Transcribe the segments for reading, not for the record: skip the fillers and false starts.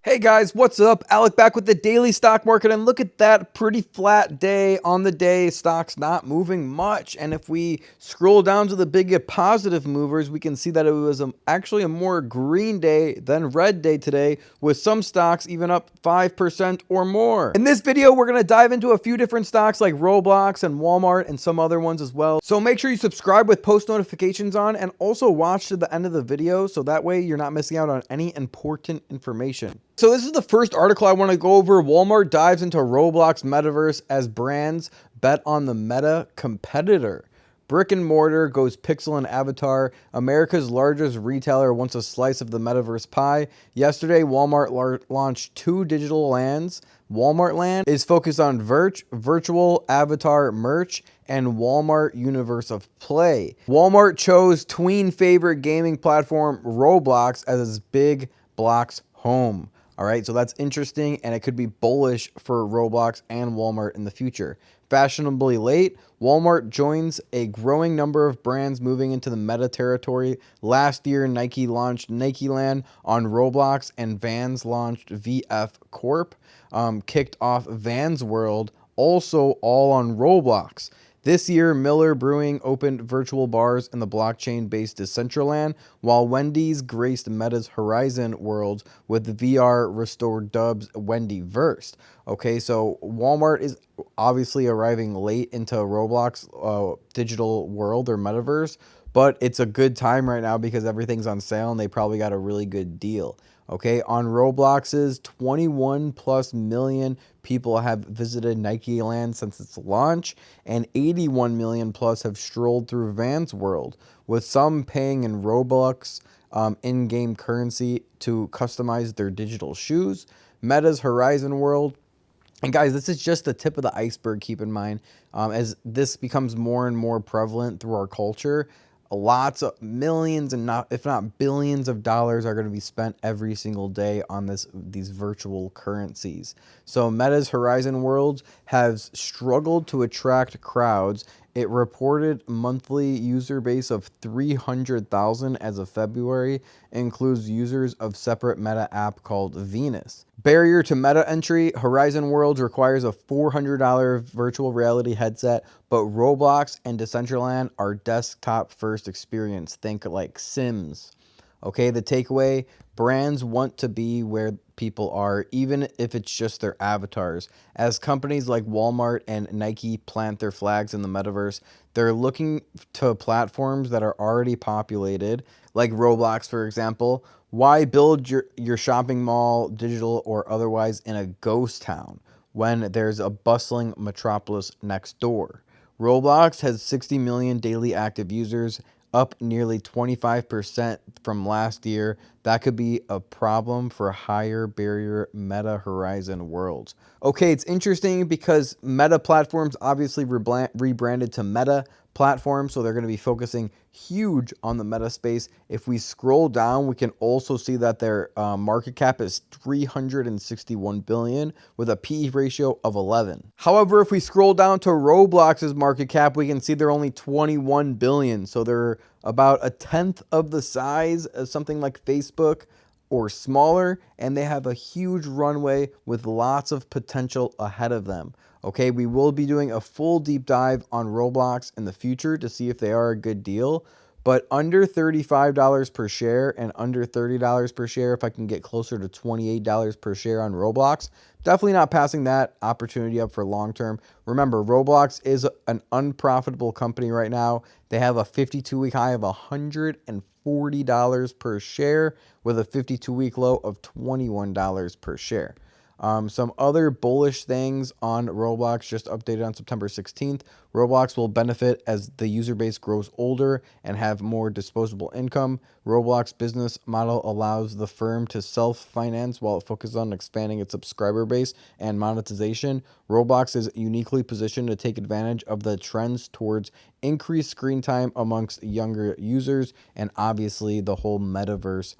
Hey guys, what's up? Alec back with the daily stock market, and look at that pretty flat day on the day. Stocks not moving much, and if we scroll down to the big positive movers, we can see that it was actually a more green day than red day today, with some stocks even up 5% or more. In this video, we're going to dive into a few different stocks like Roblox and Walmart and some other ones as well. So make sure you subscribe with post notifications on, and also watch to the end of the video so that way you're not missing out on any important information. So this is the first article I want to go over. Walmart dives into Roblox metaverse as brands bet on the Meta competitor. Brick and mortar goes pixel and avatar. America's largest retailer wants a slice of the metaverse pie. Yesterday, Walmart launched 2 digital lands. Walmart Land is focused on virtual avatar merch and Walmart Universe of Play. Walmart chose tween favorite gaming platform Roblox as its big blocks home. All right, so that's interesting, and it could be bullish for Roblox and Walmart in the future. Fashionably late, Walmart joins a growing number of brands moving into the meta territory. Last year, Nike launched Nike Land on Roblox, and Vans launched VF Corp. Kicked off Vans World, also all on Roblox. This year, Miller Brewing opened virtual bars in the blockchain-based Decentraland, while Wendy's graced Meta's Horizon World with the VR restored Dub's Wendyverse. Okay, so Walmart is obviously arriving late into Roblox digital world or metaverse, but it's a good time right now because everything's on sale and they probably got a really good deal. Okay, on Roblox's 21 plus million people have visited Nike Land since its launch, and 81 million plus have strolled through Vans World, with some paying in Robux in-game currency to customize their digital shoes. Meta's Horizon World. And guys, this is just the tip of the iceberg, keep in mind, as this becomes more and more prevalent through our culture. Lots of millions and if not billions of dollars are going to be spent every single day on these virtual currencies. So Meta's Horizon Worlds has struggled to attract crowds. It reported monthly user base of 300,000 as of February, includes users of separate Meta app called Venus. Barrier to Meta entry, Horizon Worlds requires a $400 virtual reality headset, but Roblox and Decentraland are desktop first experience. Think like Sims. Okay, the takeaway, brands want to be where people are, even if it's just their avatars. As companies like Walmart and Nike plant their flags in the metaverse, they're looking to platforms that are already populated, like Roblox, for example. Why build your shopping mall, digital or otherwise, in a ghost town when there's a bustling metropolis next door? Roblox has 60 million daily active users, up nearly 25% from last year. That could be a problem for higher barrier Meta Horizon Worlds. Okay, it's interesting because Meta Platforms obviously rebranded to Meta Platform, so they're going to be focusing huge on the meta space. If we scroll down, we can also see that their market cap is 361 billion with a PE ratio of 11. However, if we scroll down to Roblox's market cap, we can see they're only 21 billion, so they're about a tenth of the size of something like Facebook or smaller, and they have a huge runway with lots of potential ahead of them. Okay, we will be doing a full deep dive on Roblox in the future to see if they are a good deal, but under $35 per share and under $30 per share, if I can get closer to $28 per share on Roblox, definitely not passing that opportunity up for long term. Remember, Roblox is an unprofitable company right now. They have a 52-week high of $140 per share with a 52-week low of $21 per share. Some other bullish things on Roblox just updated on September 16th. Roblox will benefit as the user base grows older and have more disposable income. Roblox business model allows the firm to self-finance while it focuses on expanding its subscriber base and monetization. Roblox is uniquely positioned to take advantage of the trends towards increased screen time amongst younger users and obviously the whole metaverse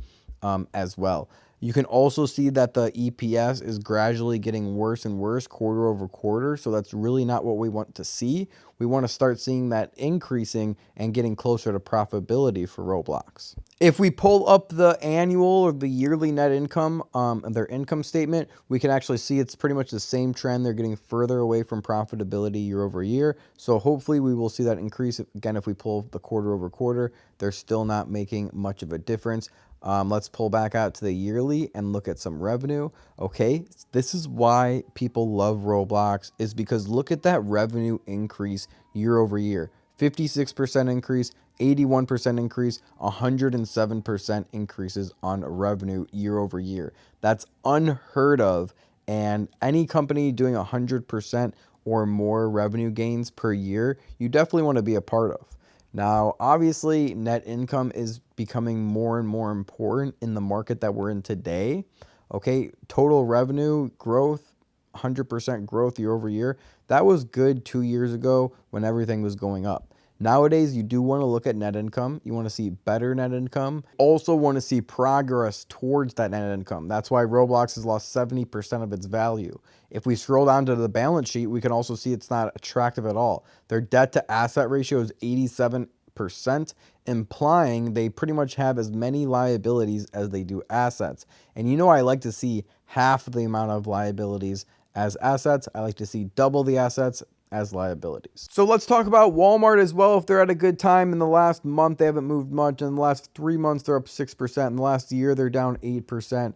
as well. You can also see that the EPS is gradually getting worse and worse quarter over quarter. So that's really not what we want to see. We want to start seeing that increasing and getting closer to profitability for Roblox. If we pull up the annual or the yearly net income, their income statement, we can actually see it's pretty much the same trend. They're getting further away from profitability year over year. So hopefully we will see that increase. Again, if we pull the quarter over quarter, they're still not making much of a difference. Let's pull back out to the yearly and look at some revenue. Okay, this is why people love Roblox, is because look at that revenue increase year over year. 56% increase, 81% increase, 107% increases on revenue year over year. That's unheard of. And any company doing 100% or more revenue gains per year, you definitely want to be a part of. Now, obviously, net income is becoming more and more important in the market that we're in today. Okay, total revenue growth, 100% growth year over year. That was good 2 years ago when everything was going up. Nowadays, you do want to look at net income. You want to see better net income. Also want to see progress towards that net income. That's why Roblox has lost 70% of its value. If we scroll down to the balance sheet, we can also see it's not attractive at all. Their debt to asset ratio is 87%, implying they pretty much have as many liabilities as they do assets. And you know, I like to see half the amount of liabilities as assets. I like to see double the assets as liabilities. So let's talk about Walmart as well. If they're at a good time, in the last month, they haven't moved much. In the last 3 months, they're up 6%. In the last year, they're down 8%,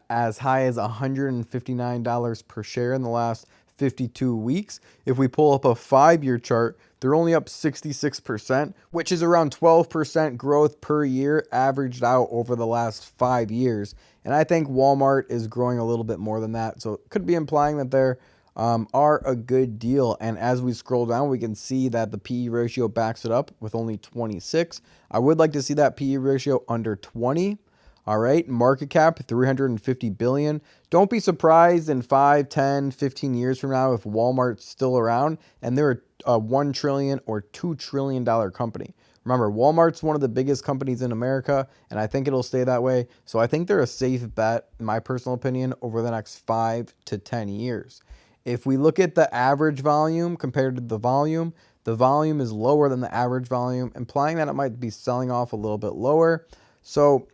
as high as $159 per share in the last 52 weeks. If we pull up a 5-year chart, they're only up 66%, which is around 12% growth per year averaged out over the last 5 years. And I think Walmart is growing a little bit more than that. So it could be implying that they're are a good deal. And as we scroll down, we can see that the PE ratio backs it up with only 26. I would like to see that PE ratio under 20. All right, market cap 350 billion. Don't be surprised in 5, 10, 15 years from now if Walmart's still around and they're a $1 trillion or $2 trillion company. Remember, Walmart's one of the biggest companies in America, and I think it'll stay that way. So I think they're a safe bet, in my personal opinion, over the next 5 to 10 years. If we look at the average volume compared to the volume is lower than the average volume, implying that it might be selling off a little bit lower. So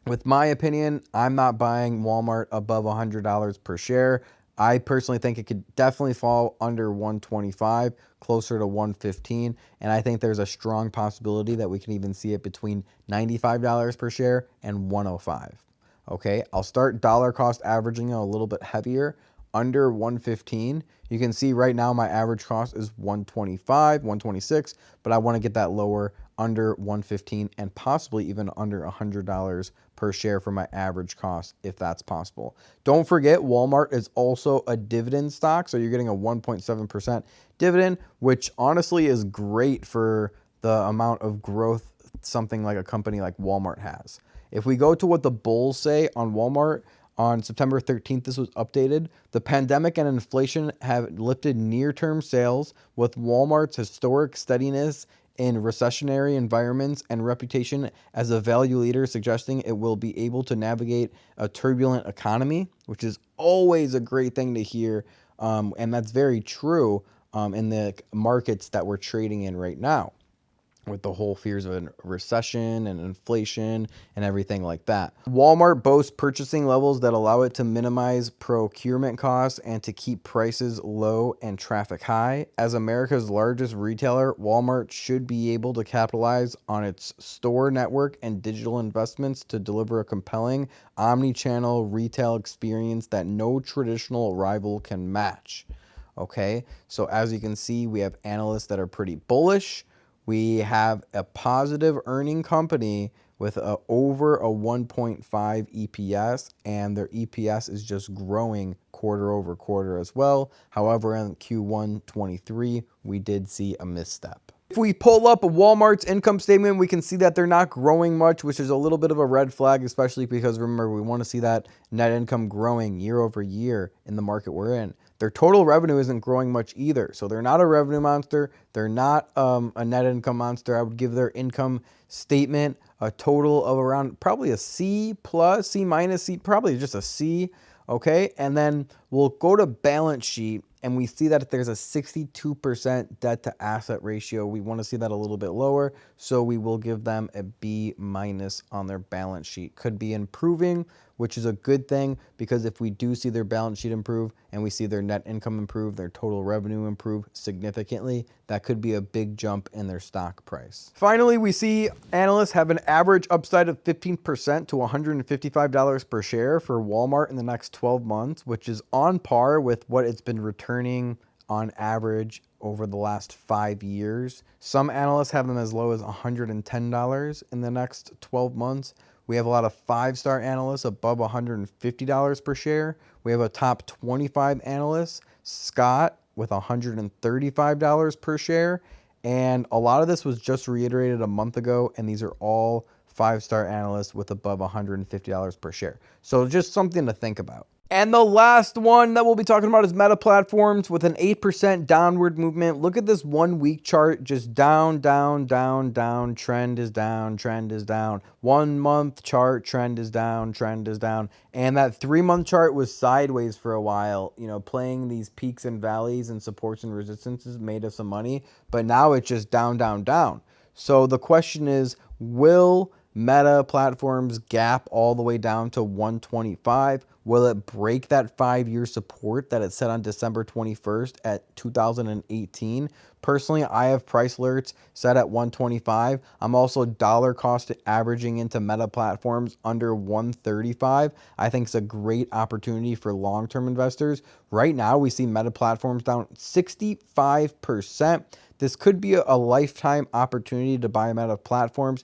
with my opinion, I'm not buying Walmart above $100 per share. I personally think it could definitely fall under 125, closer to 115, and I think there's a strong possibility that we can even see it between $95 per share and 105. Okay, I'll start dollar cost averaging a little bit heavier, under 115. You can see right now my average cost is 125, 126, but I want to get that lower, under 115, and possibly even under $100 per share for my average cost, if that's possible. Don't forget, Walmart is also a dividend stock, so you're getting a 1.7% dividend, which honestly is great for the amount of growth something like a company like Walmart has. If we go to what the bulls say on Walmart, on September 13th, this was updated. The pandemic and inflation have lifted near-term sales, with Walmart's historic steadiness in recessionary environments and reputation as a value leader suggesting it will be able to navigate a turbulent economy, which is always a great thing to hear. And that's very true in the markets that we're trading in right now, with the whole fears of a recession and inflation and everything like that. Walmart boasts purchasing levels that allow it to minimize procurement costs and to keep prices low and traffic high. As America's largest retailer, Walmart should be able to capitalize on its store network and digital investments to deliver a compelling omni-channel retail experience that no traditional rival can match. Okay, so as you can see, we have analysts that are pretty bullish. We have a positive earning company with over a 1.5 EPS, and their EPS is just growing quarter over quarter as well. However, in Q1 23, we did see a misstep. If we pull up Walmart's income statement, we can see that they're not growing much, which is a little bit of a red flag, especially because, remember, we want to see that net income growing year over year in the market we're in. their total revenue isn't growing much either. So they're not a revenue monster. They're not a net income monster. I would give their income statement a total of around probably a C plus, C minus, C, probably just a C. Okay, and then we'll go to balance sheet and we see that there's a 62% debt to asset ratio. We want to see that a little bit lower, so we will give them a B minus on their balance sheet. Could be improving, which is a good thing, because if we do see their balance sheet improve and we see their net income improve, their total revenue improve significantly, that could be a big jump in their stock price. Finally, we see analysts have an average upside of 15% to $155 per share for Walmart in the next 12 months, which is on par with what it's been returning on average over the last 5 years. Some analysts have them as low as $110 in the next 12 months. We have a lot of 5-star analysts above $150 per share. We have a top 25 analyst, Scott, with $135 per share. And a lot of this was just reiterated a month ago, and these are all 5-star analysts with above $150 per share. So just something to think about. And the last one that we'll be talking about is Meta Platforms with an 8% downward movement. Look at this 1 week chart, just down, down, down, down, trend is down, trend is down. 1 month chart, trend is down, trend is down. And that 3-month chart was sideways for a while, you know, playing these peaks and valleys and supports and resistances, made us some money, but now it's just down, down, down. So the question is, will Meta Platforms gap all the way down to 125? Will it break that 5-year support that it set on December 21st at 2018? Personally, I have price alerts set at 125. I'm also dollar cost averaging into Meta Platforms under 135. I think it's a great opportunity for long-term investors. Right now, we see Meta Platforms down 65%. This could be a lifetime opportunity to buy Meta Platforms.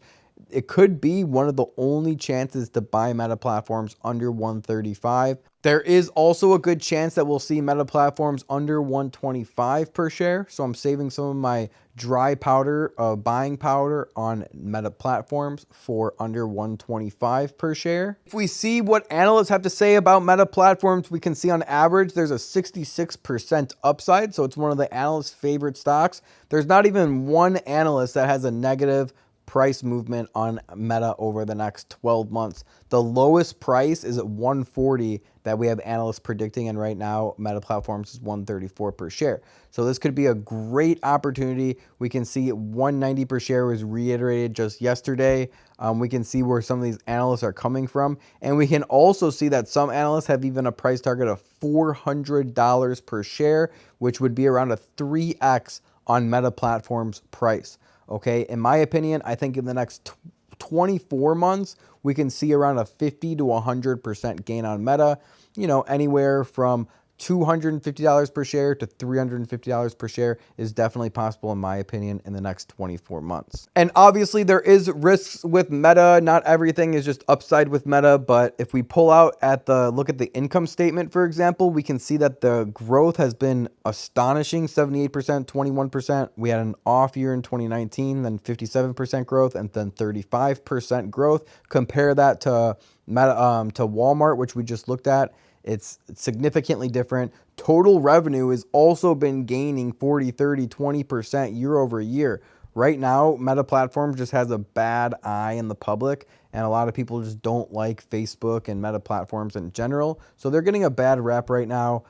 It could be one of the only chances to buy Meta Platforms under 135. There is also a good chance that we'll see Meta Platforms under 125 per share. So I'm saving some of my dry powder, buying powder on Meta Platforms for under 125 per share. If we see what analysts have to say about Meta Platforms, we can see on average there's a 66% upside. So it's one of the analysts' favorite stocks. There's not even one analyst that has a negative price movement on Meta over the next 12 months. The lowest price is at 140 that we have analysts predicting, and right now Meta Platforms is 134 per share. So this could be a great opportunity. We can see 190 per share was reiterated just yesterday. We can see where some of these analysts are coming from, and we can also see that some analysts have even a price target of $400 per share, which would be around a 3x on Meta Platforms price. Okay, in my opinion, I think in the next 24 months, we can see around a 50 to 100% gain on Meta, you know, anywhere from $250 per share to $350 per share is definitely possible, in my opinion, in the next 24 months. And obviously there is risks with Meta. Not everything is just upside with Meta, but if we pull out look at the income statement, for example, we can see that the growth has been astonishing, 78%, 21%. We had an off year in 2019, then 57% growth, and then 35% growth. Compare that to Walmart, which we just looked at. It's significantly different. Total revenue has also been gaining 40, 30, 20% year over year. Right now, Meta Platforms just has a bad eye in the public, and a lot of people just don't like Facebook and Meta Platforms in general. So they're getting a bad rap right now.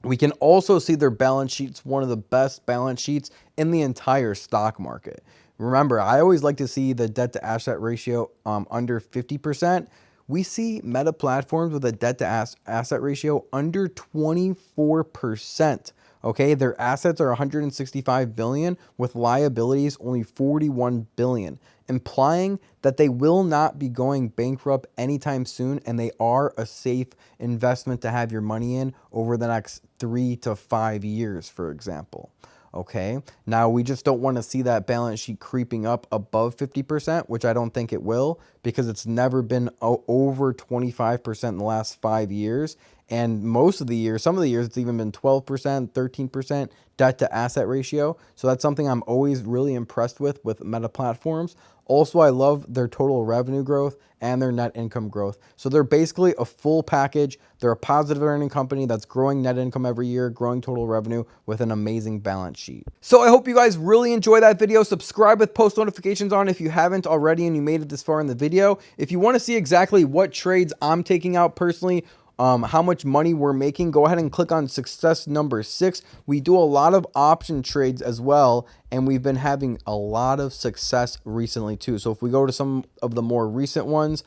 We can also see their balance sheets, one of the best balance sheets in the entire stock market. Remember, I always like to see the debt to asset ratio under 50%. We see Meta Platforms with a debt to asset ratio under 24%. Okay, their assets are $165 billion with liabilities only $41 billion, implying that they will not be going bankrupt anytime soon, and they are a safe investment to have your money in over the next 3 to 5 years, for example. Okay, now we just don't want to see that balance sheet creeping up above 50%, which I don't think it will, because it's never been over 25% in the last 5 years. And most of the years, some of the years, it's even been 12%, 13% debt to asset ratio. So that's something I'm always really impressed with Meta Platforms. Also, I love their total revenue growth and their net income growth. So they're basically a full package. They're a positive earning company that's growing net income every year, growing total revenue with an amazing balance sheet. So I hope you guys really enjoy that video. Subscribe with post notifications on if you haven't already and you made it this far in the video. If you want to see exactly what trades I'm taking out personally, how much money we're making, go ahead and click on success number 6. We do a lot of option trades as well, and we've been having a lot of success recently too. So if we go to some of the more recent ones,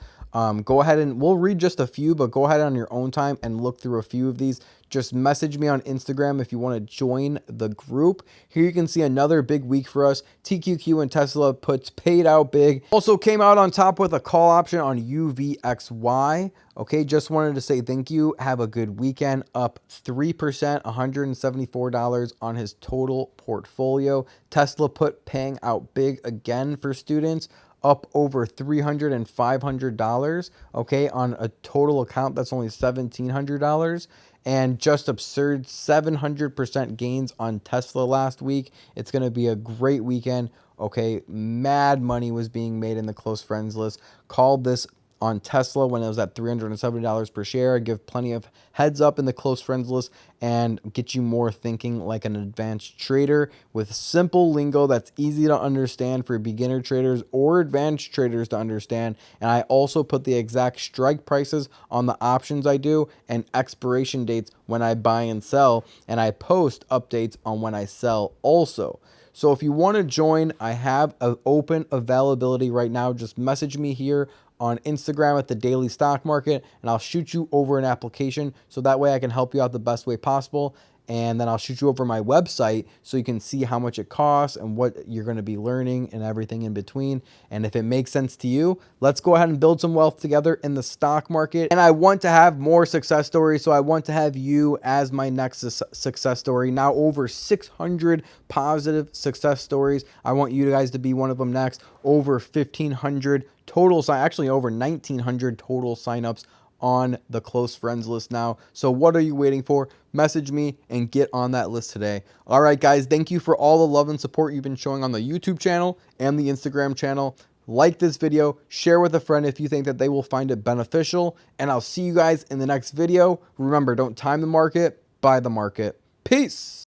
go ahead and we'll read just a few, but go ahead on your own time and look through a few of these. Just message me on Instagram if you want to join the group. Here you can see another big week for us. TQQ and Tesla puts paid out big. Also came out on top with a call option on UVXY. Okay, just wanted to say thank you. Have a good weekend. Up 3%, $174 on his total portfolio. Tesla put paying out big again for students, up over $300 and $500, okay, on a total account that's only $1,700. And just absurd 700% gains on Tesla last week. It's going to be a great weekend. Okay, mad money was being made in the close friends list. Called this on Tesla when it was at $370 per share. I give plenty of heads up in the close friends list and get you more thinking like an advanced trader with simple lingo that's easy to understand for beginner traders or advanced traders to understand. And I also put the exact strike prices on the options I do and expiration dates when I buy and sell, and I post updates on when I sell also. So if you want to join, I have an open availability right now. Just message me here on Instagram at the Daily Stock Market, and I'll shoot you over an application so that way I can help you out the best way possible. And then I'll shoot you over my website so you can see how much it costs and what you're going to be learning and everything in between. And if it makes sense to you, let's go ahead and build some wealth together in the stock market. And I want to have more success stories, so I want to have you as my next success story. Now over 600 positive success stories. I want you guys to be one of them next. Over 1,500 total, actually over 1,900 total signups on the close friends list now. So what are you waiting for? Message me and get on that list today. All right, guys, thank you for all the love and support you've been showing on the YouTube channel and the Instagram channel. Like this video, share with a friend if you think that they will find it beneficial, and I'll see you guys in the next video. Remember, don't time the market, buy the market. Peace.